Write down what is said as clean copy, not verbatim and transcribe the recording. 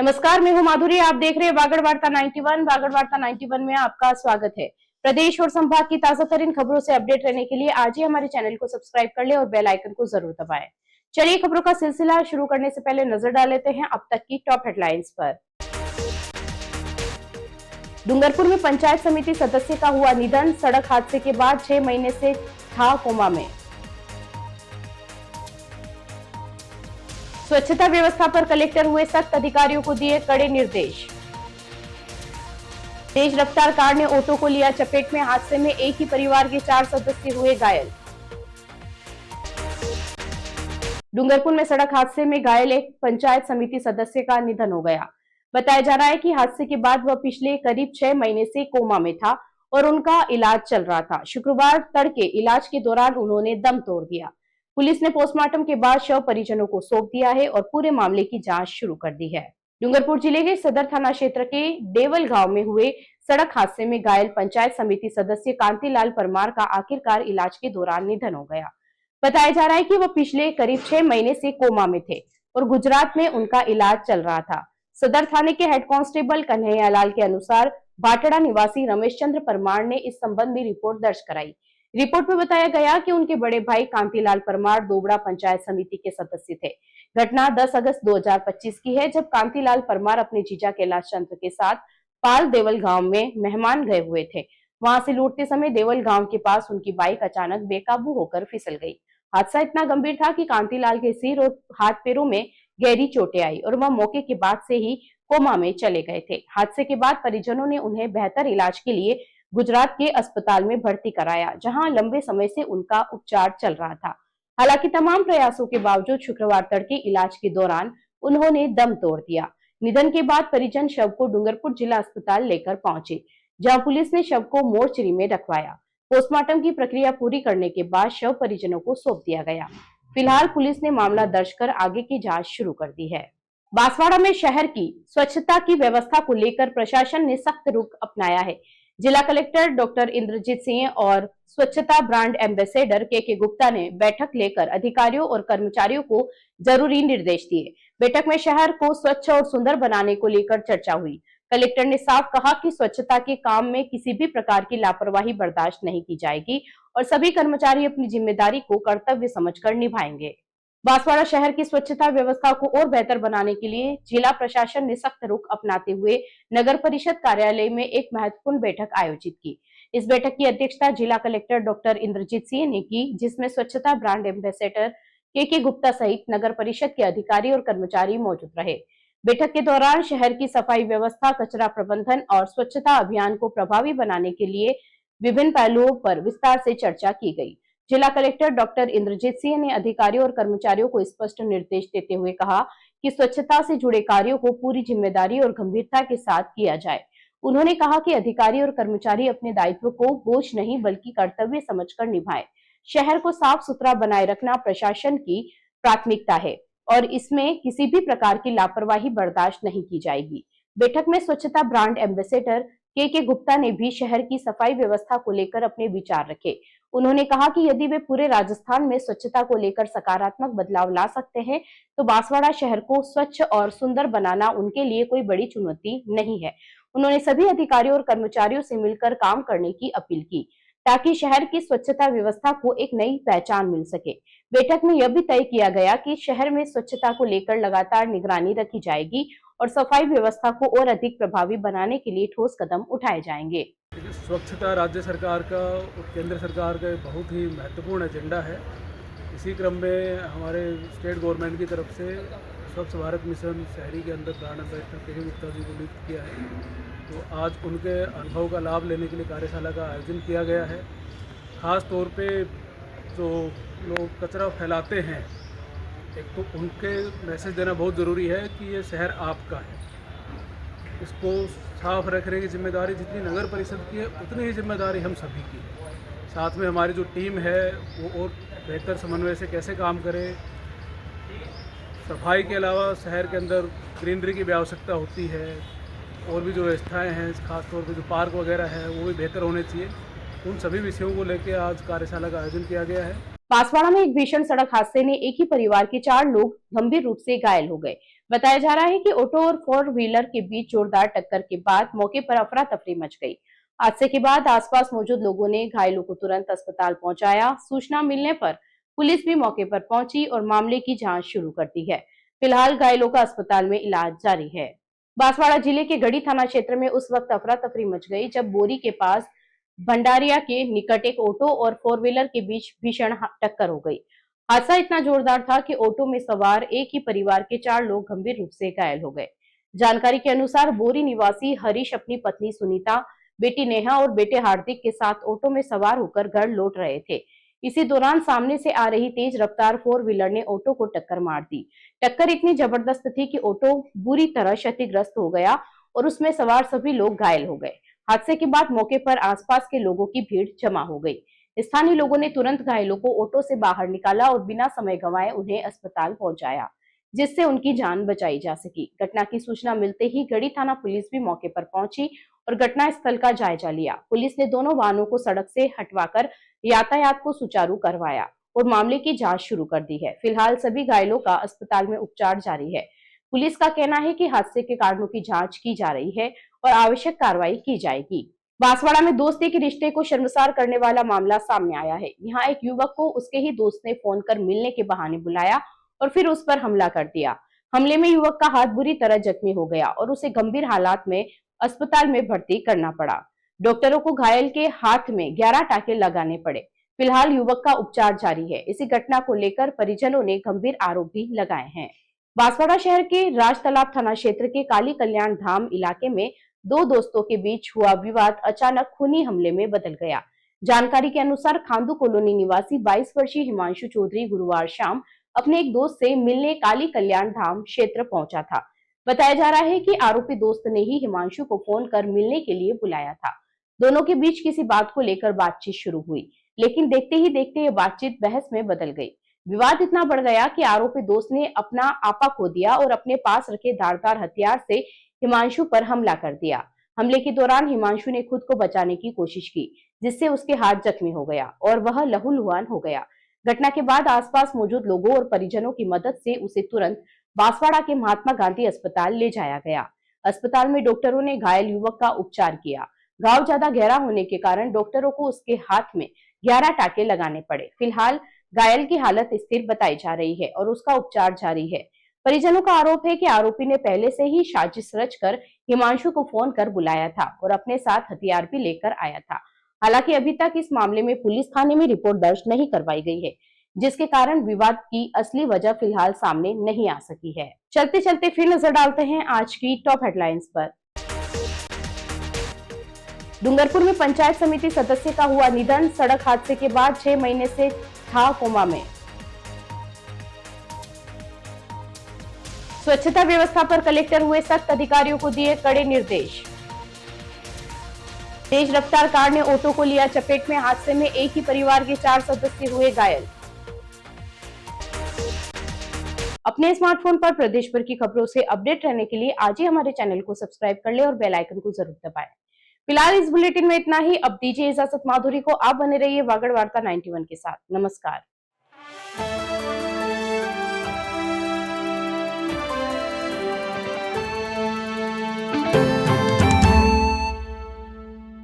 नमस्कार, मैं हूं माधुरी। आप देख रहे हैं वागड़ वार्ता 91। वागड़ वार्ता 91 में आपका स्वागत है। प्रदेश और संभाग की ताजा तरीन खबरों से अपडेट रहने के लिए आज ही हमारे चैनल को सब्सक्राइब कर ले और बेल आइकन को जरूर दबाएं। चलिए खबरों का सिलसिला शुरू करने से पहले नजर डाल लेते हैं अब तक की टॉप हेडलाइंस पर। डूंगरपुर में पंचायत समिति सदस्य का हुआ निधन। सड़क हादसे के बाद 6 महीने से था कोमा में। स्वच्छता व्यवस्था पर कलेक्टर हुए सख्त, अधिकारियों को दिए कड़े निर्देश। तेज रफ्तार कार ने ऑटो को लिया चपेट में। हादसे में एक ही परिवार के 4 सदस्य हुए घायल। डूंगरपुर में सड़क हादसे में घायल एक पंचायत समिति सदस्य का निधन हो गया। बताया जा रहा है कि हादसे के बाद वह पिछले करीब 6 महीने से कोमा में था और उनका इलाज चल रहा था। शुक्रवार तड़के इलाज के दौरान उन्होंने दम तोड़ दिया। पुलिस ने पोस्टमार्टम के बाद शव परिजनों को सौंप दिया है और पूरे मामले की जांच शुरू कर दी है। डूंगरपुर जिले के सदर थाना क्षेत्र के देवल गांव में हुए सड़क हादसे में घायल पंचायत समिति सदस्य कांतिलाल परमार का आखिरकार इलाज के दौरान निधन हो गया। बताया जा रहा है कि वह पिछले करीब 6 महीने से कोमा में थे और गुजरात में उनका इलाज चल रहा था। सदर थाने के हेड कांस्टेबल कन्हैयालाल के अनुसार भाटड़ा निवासी रमेश चंद्र परमार ने इस संबंध में रिपोर्ट दर्ज कराई। रिपोर्ट में बताया गया कि उनके बड़े भाई कांतिलाल परमार दोबड़ा पंचायत समिति के सदस्य थे। घटना 10 अगस्त 2025 की है, जब कांतिलाल परमार अपने जीजा कैलाश चंद्र के साथ पाल देवल गांव में मेहमान गए हुए थे। वहां से लौटते समय देवल गांव के पास उनकी बाइक अचानक बेकाबू होकर फिसल गई। हादसा इतना गंभीर था कि कांतिलाल के सिर और हाथ पैरों में गहरी चोटें आई और वह मौके के बाद से ही कोमा में चले गए थे। हादसे के बाद परिजनों ने उन्हें बेहतर इलाज के लिए गुजरात के अस्पताल में भर्ती कराया, जहां लंबे समय से उनका उपचार चल रहा था। हालांकि तमाम प्रयासों के बावजूद शुक्रवार तड़के इलाज के दौरान उन्होंने दम तोड़ दिया। निधन के बाद परिजन शव को डूंगरपुर जिला अस्पताल लेकर पहुंचे, जहां पुलिस ने शव को मोर्चरी में रखवाया। पोस्टमार्टम की प्रक्रिया पूरी करने के बाद शव परिजनों को सौंप दिया गया। फिलहाल पुलिस ने मामला दर्ज कर आगे की जांच शुरू कर दी है। बांसवाड़ा में शहर की स्वच्छता की व्यवस्था को लेकर प्रशासन ने सख्त रुख अपनाया है। जिला कलेक्टर डॉक्टर इंद्रजीत सिंह और स्वच्छता ब्रांड एम्बेसडर के गुप्ता ने बैठक लेकर अधिकारियों और कर्मचारियों को जरूरी निर्देश दिए। बैठक में शहर को स्वच्छ और सुंदर बनाने को लेकर चर्चा हुई। कलेक्टर ने साफ कहा कि स्वच्छता के काम में किसी भी प्रकार की लापरवाही बर्दाश्त नहीं की जाएगी और सभी कर्मचारी अपनी जिम्मेदारी को कर्तव्य समझकर निभाएंगे। बांसवाड़ा शहर की स्वच्छता व्यवस्था को और बेहतर बनाने के लिए जिला प्रशासन ने सख्त रुख अपनाते हुए नगर परिषद कार्यालय में एक महत्वपूर्ण बैठक आयोजित की। इस बैठक की अध्यक्षता जिला कलेक्टर डॉक्टर इंद्रजीत सिंह ने की, जिसमें स्वच्छता ब्रांड एम्बेसडर के गुप्ता सहित नगर परिषद के अधिकारी और कर्मचारी मौजूद रहे। बैठक के दौरान शहर की सफाई व्यवस्था, कचरा प्रबंधन और स्वच्छता अभियान को प्रभावी बनाने के लिए विभिन्न पहलुओं पर विस्तार से चर्चा की गई। जिला कलेक्टर डॉक्टर इंद्रजीत सिंह ने अधिकारियों और कर्मचारियों को स्पष्ट निर्देश देते हुए कहा कि स्वच्छता से जुड़े कार्यों को पूरी जिम्मेदारी और गंभीरता के साथ किया जाए। उन्होंने कहा कि अधिकारी और कर्मचारी अपने दायित्व को बोझ नहीं बल्कि कर्तव्य समझकर निभाएं। शहर को साफ सुथरा बनाए रखना प्रशासन की प्राथमिकता है और इसमें किसी भी प्रकार की लापरवाही बर्दाश्त नहीं की जाएगी। बैठक में स्वच्छता ब्रांड एम्बेसडर के गुप्ता ने भी शहर की सफाई व्यवस्था को लेकर अपने विचार रखे। उन्होंने कहा कि यदि वे पूरे राजस्थान में स्वच्छता को लेकर सकारात्मक बदलाव ला सकते हैं तो बांसवाड़ा शहर को स्वच्छ और सुंदर बनाना उनके लिए कोई बड़ी चुनौती नहीं है। उन्होंने सभी अधिकारियों और कर्मचारियों से मिलकर काम करने की अपील की ताकि शहर की स्वच्छता व्यवस्था को एक नई पहचान मिल सके। बैठक में यह भी तय किया गया कि शहर में स्वच्छता को लेकर लगातार निगरानी रखी जाएगी और सफाई व्यवस्था को और अधिक प्रभावी बनाने के लिए ठोस कदम उठाए जाएंगे। स्वच्छता राज्य सरकार का और केंद्र सरकार का बहुत ही महत्वपूर्ण एजेंडा है। इसी क्रम में हमारे स्टेट गवर्नमेंट की तरफ से स्वच्छ भारत मिशन शहरी के अंदर ब्रांड एम्बेसडर के गुप्ता जी को नियुक्त किया है। तो आज उनके अनुभव का लाभ लेने के लिए कार्यशाला का आयोजन किया गया है। ख़ास तौर पे जो लोग कचरा फैलाते हैं, एक तो उनके मैसेज देना बहुत ज़रूरी है कि ये शहर आपका है। इसको साफ रखने की जिम्मेदारी जितनी नगर परिषद की है उतनी ही जिम्मेदारी हम सभी की है। साथ में हमारी जो टीम है वो और बेहतर समन्वय से कैसे काम करे। सफाई के अलावा शहर के अंदर ग्रीनरी की भी आवश्यकता होती है और भी जो व्यवस्थाएँ हैं, खासतौर पर जो पार्क वगैरह है वो भी बेहतर होने चाहिए। उन सभी विषयों को लेकर आज कार्यशाला का आयोजन किया गया है। बांसवाड़ा में एक भीषण सड़क हादसे में एक ही परिवार के 4 लोग गंभीर रूप से घायल हो गए। बताया जा रहा है कि ऑटो और 4 व्हीलर के बीच जोरदार टक्कर के बाद मौके पर अफरा तफरी मच गई। हादसे के बाद आसपास मौजूद लोगों ने घायलों को तुरंत अस्पताल पहुंचाया। सूचना मिलने पर पुलिस भी मौके पर पहुंची और मामले की जांच शुरू कर दी है। फिलहाल घायलों का अस्पताल में इलाज जारी है। बांसवाड़ा जिले के गढ़ी थाना क्षेत्र में उस वक्त अफरा तफरी मच गई जब बोरी के पास भंडारिया के निकट एक ऑटो और 4 व्हीलर के बीच भीषण टक्कर हो गई। हादसा इतना जोरदार था कि ऑटो में सवार एक ही परिवार के 4 लोग गंभीर रूप से घायल हो गए। जानकारी के अनुसार बोरी निवासी हरीश अपनी पत्नी सुनीता, बेटी नेहा और बेटे हार्दिक के साथ ऑटो में सवार होकर घर लौट रहे थे। इसी दौरान सामने से आ रही तेज रफ्तार 4 व्हीलर ने ऑटो को टक्कर मार दी। टक्कर इतनी जबरदस्त थी कि ऑटो बुरी तरह क्षतिग्रस्त हो गया और उसमें सवार सभी लोग घायल हो गए। हादसे के बाद मौके पर आसपास के लोगों की भीड़ जमा हो गई। स्थानीय लोगों ने तुरंत घायलों को ऑटो से बाहर निकाला और बिना समय गंवाए उन्हें अस्पताल पहुंचाया, जिससे उनकी जान बचाई जा सकी। घटना की सूचना मिलते ही गढ़ी थाना पुलिस भी मौके पर पहुंची और घटना स्थल का जायजा लिया। पुलिस ने दोनों वाहनों को सड़क से हटवाकर यातायात को सुचारू करवाया और मामले की जांच शुरू कर दी है। फिलहाल सभी घायलों का अस्पताल में उपचार जारी है। पुलिस का कहना है कि हादसे के कारणों की जांच की जा रही है और आवश्यक कार्रवाई की जाएगी। बांसवाड़ा में दोस्ती के रिश्ते को शर्मसार करने वाला मामला सामने आया है। यहाँ एक युवक को उसके ही दोस्त ने फोन कर मिलने के बहाने बुलाया और फिर उस पर हमला कर दिया। हमले में युवक का हाथ बुरी तरह जख्मी हो गया और उसे गंभीर हालात में अस्पताल में भर्ती करना पड़ा। डॉक्टरों को घायल के हाथ में 11 टाके लगाने पड़े। फिलहाल युवक का उपचार जारी है। इसी घटना को लेकर परिजनों ने गंभीर आरोप भी लगाए हैं। बांसवाड़ा शहर के राजतालाब थाना क्षेत्र के काली कल्याण धाम इलाके में 2 दोस्तों के बीच हुआ विवाद अचानक खूनी हमले में बदल गया। जानकारी के अनुसार खांदू कॉलोनी निवासी 22 वर्षीय हिमांशु चौधरी गुरुवार शाम अपने एक दोस्त से मिलने काली कल्याण धाम क्षेत्र पहुंचा था। बताया जा रहा है कि आरोपी दोस्त ने ही हिमांशु को फोन कर मिलने के लिए बुलाया था। दोनों के बीच किसी बात को लेकर बातचीत शुरू हुई, लेकिन देखते ही देखते ये बातचीत बहस में बदल गई। विवाद इतना बढ़ गया कि आरोपी दोस्त ने अपना आपा खो दिया और अपने पास रखे धारदार हथियार से हिमांशु पर हमला कर दिया। हमले के दौरान हिमांशु ने खुद को बचाने की कोशिश की, जिससे उसके हाथ जख्मी हो गया और वह लहूलुहान हो गया। घटना के बाद आसपास मौजूद लोगों और परिजनों की मदद से उसे तुरंत बांसवाड़ा के महात्मा गांधी अस्पताल ले जाया गया। अस्पताल में डॉक्टरों ने घायल युवक का उपचार किया। घाव ज्यादा गहरा होने के कारण डॉक्टरों को उसके हाथ में 11 टाके लगाने पड़े। फिलहाल घायल की हालत स्थिर बताई जा रही है और उसका उपचार जारी है। परिजनों का आरोप है कि आरोपी ने पहले से ही साजिश रचकर हिमांशु को फोन कर बुलाया था और अपने साथ हथियार भी लेकर आया था। हालांकि अभी तक इस मामले में पुलिस थाने में रिपोर्ट दर्ज नहीं करवाई गई है, जिसके कारण विवाद की असली वजह फिलहाल सामने नहीं आ सकी है। चलते चलते फिर नजर डालते हैं आज की टॉप हेडलाइंस पर। डूंगरपुर में पंचायत समिति सदस्य का हुआ निधन। सड़क हादसे के बाद 6 महीने से था कोमा में। स्वच्छता व्यवस्था पर कलेक्टर हुए सख्त, अधिकारियों को दिए कड़े निर्देश। तेज रफ्तार कार ने ऑटो को लिया चपेट में। हादसे में एक ही परिवार के 4 सदस्य हुए घायल। अपने स्मार्टफोन पर प्रदेश भर की खबरों से अपडेट रहने के लिए आज ही हमारे चैनल को सब्सक्राइब कर ले और बेल आइकन को जरूर दबाएं। फिलहाल इस बुलेटिन में इतना ही। अब दीजिए इजाजत माधुरी को। आप बने रहिए वागड़ वार्ता 91 के साथ। नमस्कार।